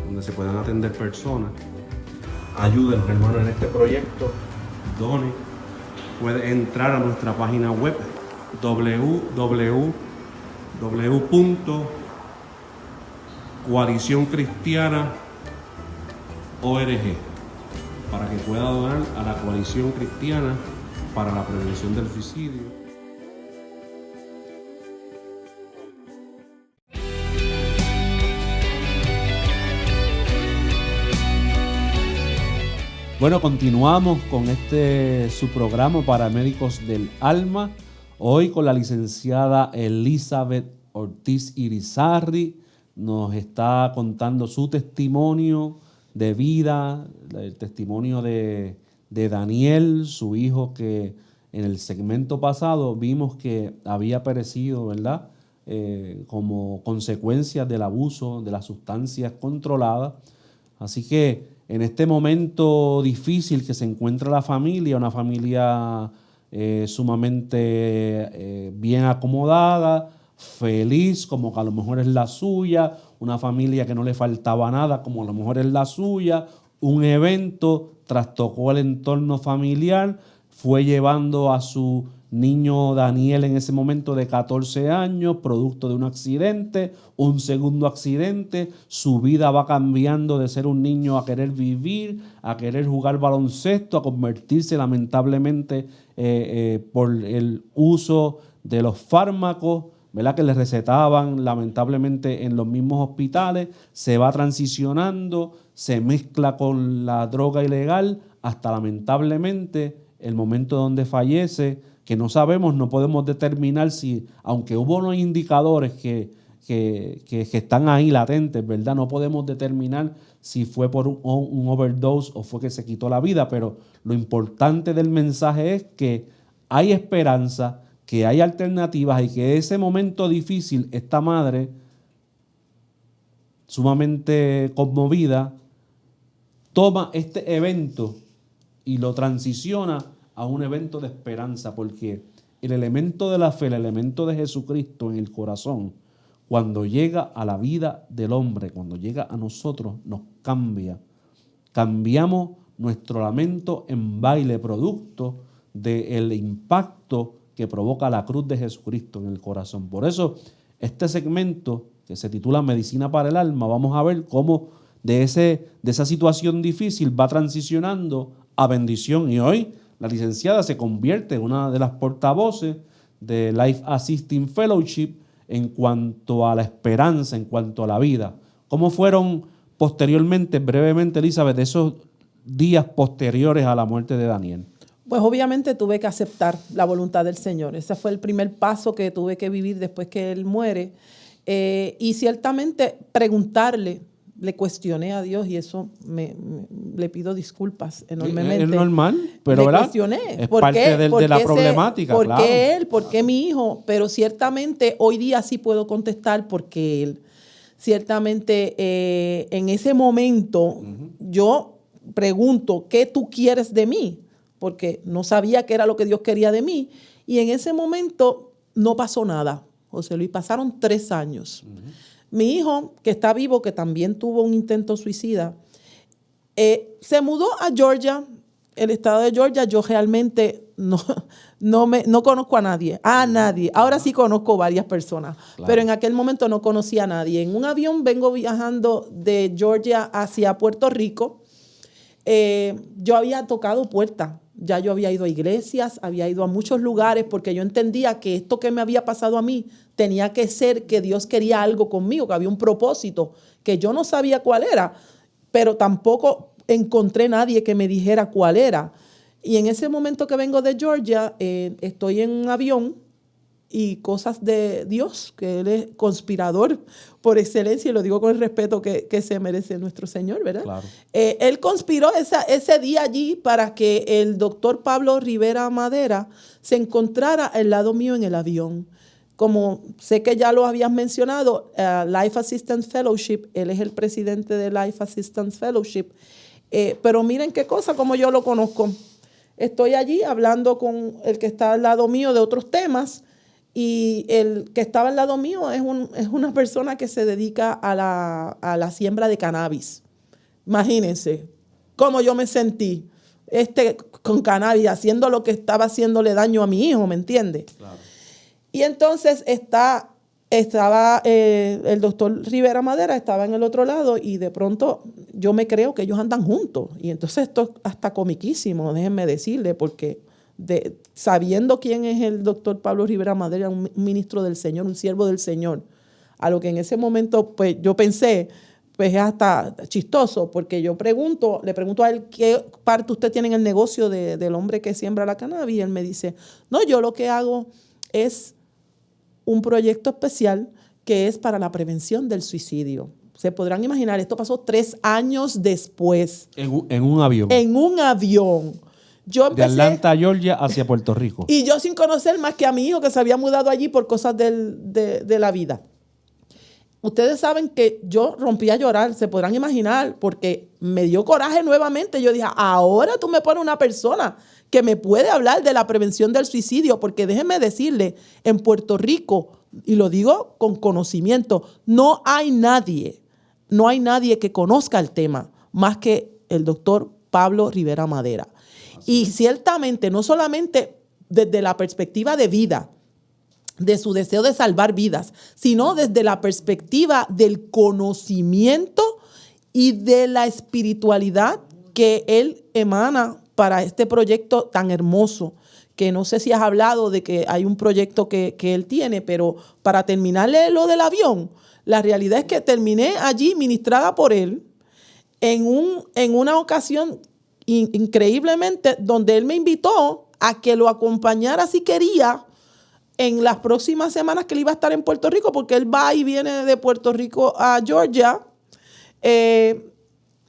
donde se puedan atender personas. Ayúdenos, hermanos, en este proyecto. Done. Puede entrar a nuestra página web www.coalicioncristiana.org para que pueda donar a la Coalición Cristiana para la Prevención del Suicidio. Bueno, continuamos con su programa para Médicos del Alma. Hoy con la licenciada Elizabeth Ortiz Irizarry. Nos está contando su testimonio de vida, el testimonio de Daniel, su hijo, que en el segmento pasado vimos que había perecido, ¿verdad? Como consecuencia del abuso de las sustancias controladas. Así que en este momento difícil que se encuentra la familia, una familia sumamente bien acomodada, feliz, como que a lo mejor es la suya, una familia que no le faltaba nada, como a lo mejor es la suya, un evento trastocó el entorno familiar, fue llevando a su niño Daniel en ese momento de 14 años, producto de un accidente, un segundo accidente. Su vida va cambiando de ser un niño a querer vivir, a querer jugar baloncesto, a convertirse lamentablemente por el uso de los fármacos, ¿verdad?, que le recetaban lamentablemente en los mismos hospitales. Se va transicionando, se mezcla con la droga ilegal hasta lamentablemente el momento donde fallece, que no sabemos, no podemos determinar si, aunque hubo unos indicadores que están ahí latentes, ¿verdad? No podemos determinar si fue por un overdose o fue que se quitó la vida, pero lo importante del mensaje es que hay esperanza, que hay alternativas y que ese momento difícil, esta madre sumamente conmovida, toma este evento y lo transiciona a un evento de esperanza, porque el elemento de la fe, el elemento de Jesucristo en el corazón, cuando llega a la vida del hombre, cuando llega a nosotros, nos cambia. Cambiamos nuestro lamento en baile, producto del impacto que provoca la cruz de Jesucristo en el corazón. Por eso, este segmento que se titula Medicina para el Alma, vamos a ver cómo de esa situación difícil va transicionando a bendición. Y hoy la licenciada se convierte en una de las portavoces de Life Assisting Fellowship en cuanto a la esperanza, en cuanto a la vida. ¿Cómo fueron posteriormente, brevemente, Elizabeth, esos días posteriores a la muerte de Daniel? Pues obviamente tuve que aceptar la voluntad del Señor. Ese fue el primer paso que tuve que vivir después que Él muere. Y ciertamente preguntarle, le cuestioné a Dios y eso le pido disculpas enormemente. Es normal, pero le ¿verdad? Cuestioné. Es parte de la problemática, ¿Por claro. qué él? ¿Por qué mi hijo? Pero ciertamente hoy día sí puedo contestar por qué él. Ciertamente en ese momento yo pregunto, ¿qué tú quieres de mí? Porque no sabía qué era lo que Dios quería de mí. Y en ese momento no pasó nada, José Luis. Pasaron 3 años. Mi hijo, que está vivo, que también tuvo un intento suicida, se mudó a Georgia, el estado de Georgia. Yo realmente no conozco a nadie. Ahora sí conozco varias personas, claro, pero en aquel momento no conocía a nadie. En un avión vengo viajando de Georgia hacia Puerto Rico. Yo había tocado puertas. Ya yo había ido a iglesias, había ido a muchos lugares porque yo entendía que esto que me había pasado a mí tenía que ser que Dios quería algo conmigo, que había un propósito que yo no sabía cuál era, pero tampoco encontré nadie que me dijera cuál era. Y en ese momento que vengo de Georgia, estoy en un avión y cosas de Dios, que Él es conspirador por excelencia, y lo digo con el respeto que se merece nuestro Señor, ¿verdad? Claro. Él conspiró ese día allí para que el doctor Pablo Rivera Madera se encontrara al lado mío en el avión. Como sé que ya lo habías mencionado, Life Assistance Fellowship, él es el presidente de Life Assistance Fellowship, pero miren qué cosa, como yo lo conozco. Estoy allí hablando con el que está al lado mío de otros temas, y el que estaba al lado mío es una persona que se dedica a la siembra de cannabis. Imagínense cómo yo me sentí con cannabis, haciendo lo que estaba haciéndole daño a mi hijo, ¿me entiende? Claro. Y entonces estaba el doctor Rivera Madera, estaba en el otro lado, y de pronto yo me creo que ellos andan juntos. Y entonces esto es hasta comiquísimo, déjenme decirle, porque sabiendo quién es el doctor Pablo Rivera Madera, un ministro del Señor, un siervo del Señor, a lo que en ese momento pues yo pensé, pues es hasta chistoso, porque le pregunto a él qué parte usted tiene en el negocio del hombre que siembra la cannabis, y él me dice, no, yo lo que hago es un proyecto especial que es para la prevención del suicidio. Se podrán imaginar, esto pasó 3 años después. En un avión. En un avión. Yo empecé, de Atlanta, Georgia, hacia Puerto Rico. Y yo sin conocer más que a mi hijo, que se había mudado allí por cosas de la vida. Ustedes saben que yo rompí a llorar, se podrán imaginar, porque me dio coraje nuevamente. Yo dije, ahora tú me pones una persona que me puede hablar de la prevención del suicidio, porque déjenme decirle, en Puerto Rico, y lo digo con conocimiento, no hay nadie que conozca el tema más que el doctor Pablo Rivera Madera. Y ciertamente, no solamente desde la perspectiva de vida, de su deseo de salvar vidas, sino desde la perspectiva del conocimiento y de la espiritualidad que él emana para este proyecto tan hermoso, que no sé si has hablado de que hay un proyecto que él tiene, pero para terminarle lo del avión, la realidad es que terminé allí ministrada por él en una ocasión increíblemente donde él me invitó a que lo acompañara si quería en las próximas semanas que él iba a estar en Puerto Rico, porque él va y viene de Puerto Rico a Georgia,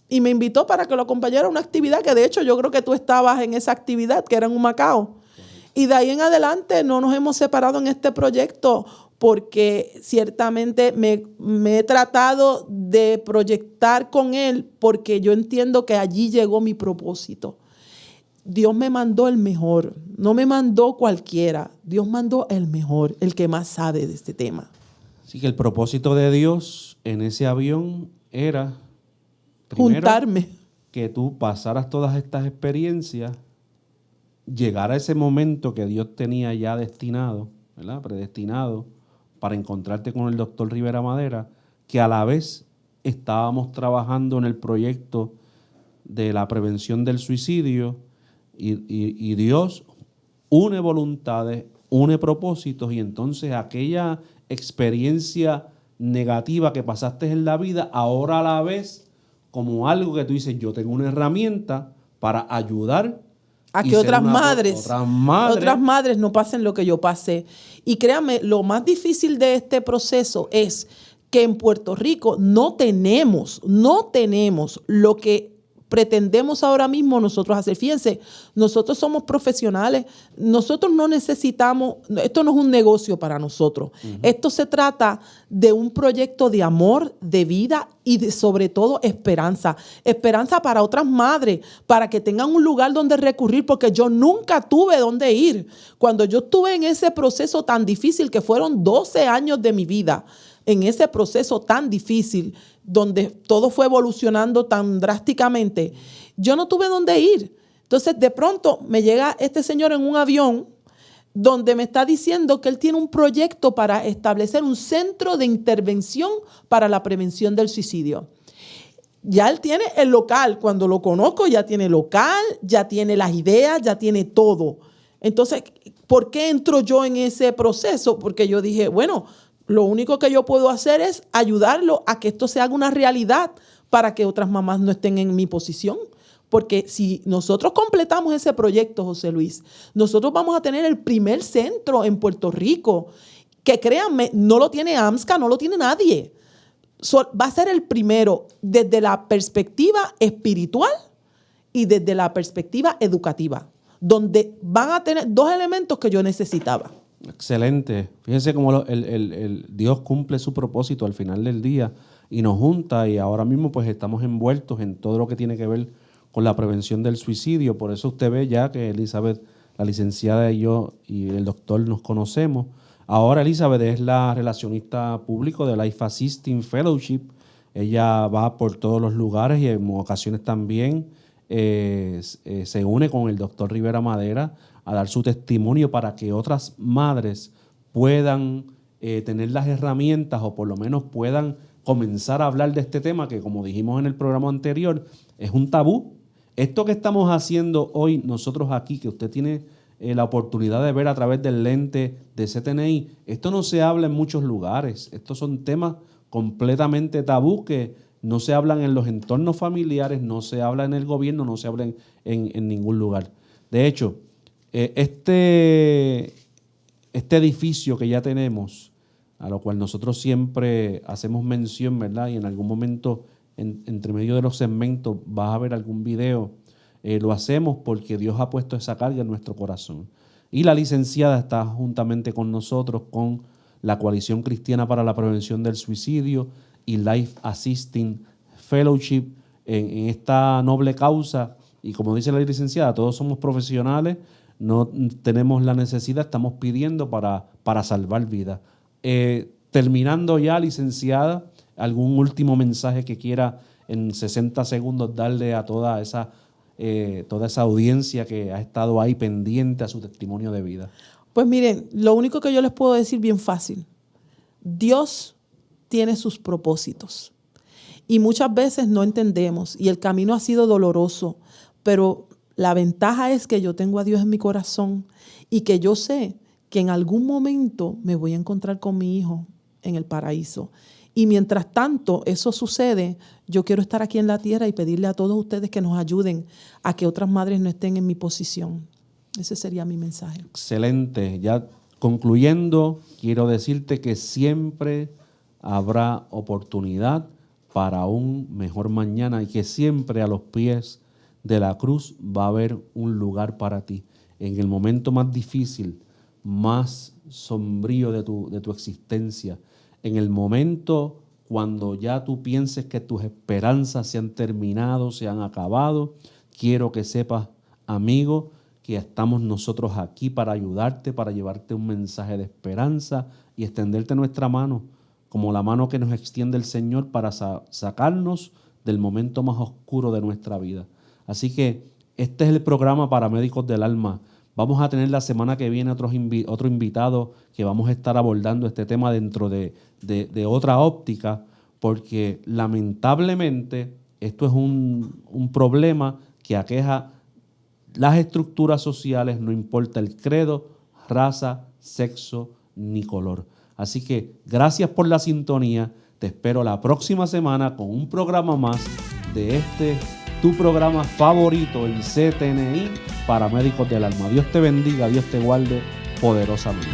y me invitó para que lo acompañara a una actividad que de hecho yo creo que tú estabas en esa actividad, que era en Humacao. Y de ahí en adelante no nos hemos separado en este proyecto, porque ciertamente me he tratado de proyectar con él, porque yo entiendo que allí llegó mi propósito. Dios me mandó el mejor, no me mandó cualquiera. Dios mandó el mejor, el que más sabe de este tema. Así que el propósito de Dios en ese avión era primero, juntarme, que tú pasaras todas estas experiencias, llegar a ese momento que Dios tenía ya destinado, ¿verdad? Predestinado, para encontrarte con el doctor Rivera Madera, que a la vez estábamos trabajando en el proyecto de la prevención del suicidio, y Dios une voluntades, une propósitos, y entonces aquella experiencia negativa que pasaste en la vida, ahora a la vez como algo que tú dices, yo tengo una herramienta para ayudar a que otras madres no pasen lo que yo pasé. Y créanme, lo más difícil de este proceso es que en Puerto Rico no tenemos lo que pretendemos ahora mismo nosotros hacer. Fíjense, nosotros somos profesionales, nosotros no necesitamos, esto no es un negocio para nosotros. Esto se trata de un proyecto de amor, de vida y de, sobre todo, esperanza. Esperanza para otras madres, para que tengan un lugar donde recurrir, porque yo nunca tuve dónde ir. Cuando yo estuve en ese proceso tan difícil, que fueron 12 años de mi vida, en ese proceso tan difícil, donde todo fue evolucionando tan drásticamente, yo no tuve dónde ir. Entonces, de pronto me llega este señor en un avión donde me está diciendo que él tiene un proyecto para establecer un centro de intervención para la prevención del suicidio. Ya él tiene el local. Cuando lo conozco, ya tiene local, ya tiene las ideas, ya tiene todo. Entonces, ¿por qué entro yo en ese proceso? Porque yo dije, bueno, lo único que yo puedo hacer es ayudarlo a que esto se haga una realidad para que otras mamás no estén en mi posición. Porque si nosotros completamos ese proyecto, José Luis, nosotros vamos a tener el primer centro en Puerto Rico, que créanme, no lo tiene AMSCA, no lo tiene nadie. Va a ser el primero desde la perspectiva espiritual y desde la perspectiva educativa, donde van a tener dos elementos que yo necesitaba. Excelente. Fíjense cómo el Dios cumple su propósito al final del día y nos junta, y ahora mismo pues estamos envueltos en todo lo que tiene que ver con la prevención del suicidio. Por eso usted ve ya que Elizabeth, la licenciada, y yo y el doctor nos conocemos. Ahora Elizabeth es la relacionista público de Life Assisting Fellowship. Ella va por todos los lugares y en ocasiones también se une con el doctor Rivera Madera a dar su testimonio para que otras madres puedan tener las herramientas, o por lo menos puedan comenzar a hablar de este tema que, como dijimos en el programa anterior, es un tabú. Esto que estamos haciendo hoy nosotros aquí, que usted tiene la oportunidad de ver a través del lente de CTNI, esto no se habla en muchos lugares. Estos son temas completamente tabú que no se hablan en los entornos familiares, no se habla en el gobierno, no se habla en ningún lugar. De hecho, este edificio que ya tenemos, a lo cual nosotros siempre hacemos mención, ¿verdad? Y en algún momento, entre medio de los segmentos, vas a ver algún video. Lo hacemos porque Dios ha puesto esa carga en nuestro corazón. Y la licenciada está juntamente con nosotros, con la Coalición Cristiana para la Prevención del Suicidio y Life Assisting Fellowship en esta noble causa. Y como dice la licenciada, todos somos profesionales, no tenemos la necesidad, estamos pidiendo para salvar vidas. Terminando ya, licenciada, ¿algún último mensaje que quiera en 60 segundos darle a toda esa toda esa audiencia que ha estado ahí pendiente a su testimonio de vida? Pues miren, lo único que yo les puedo decir bien fácil. Dios tiene sus propósitos y muchas veces no entendemos y el camino ha sido doloroso, pero la ventaja es que yo tengo a Dios en mi corazón y que yo sé que en algún momento me voy a encontrar con mi hijo en el paraíso. Y mientras tanto eso sucede, yo quiero estar aquí en la tierra y pedirle a todos ustedes que nos ayuden a que otras madres no estén en mi posición. Ese sería mi mensaje. Excelente. Ya concluyendo, quiero decirte que siempre habrá oportunidad para un mejor mañana y que siempre a los pies de la cruz va a haber un lugar para ti. En el momento más difícil, más sombrío de tu existencia, en el momento cuando ya tú pienses que tus esperanzas se han terminado, se han acabado, quiero que sepas, amigo, que estamos nosotros aquí para ayudarte, para llevarte un mensaje de esperanza y extenderte nuestra mano, como la mano que nos extiende el Señor para sacarnos del momento más oscuro de nuestra vida. Así que este es el programa para Médicos del Alma. Vamos a tener la semana que viene otro invitado que vamos a estar abordando este tema dentro de otra óptica, porque lamentablemente esto es un problema que aqueja las estructuras sociales, no importa el credo, raza, sexo ni color. Así que gracias por la sintonía. Te espero la próxima semana con un programa más de tu programa favorito, el CTNI para Médicos del Alma. Dios te bendiga, Dios te guarde poderosamente.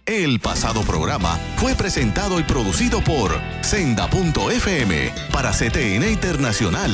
El pasado programa fue presentado y producido por Senda.fm para CTN Internacional.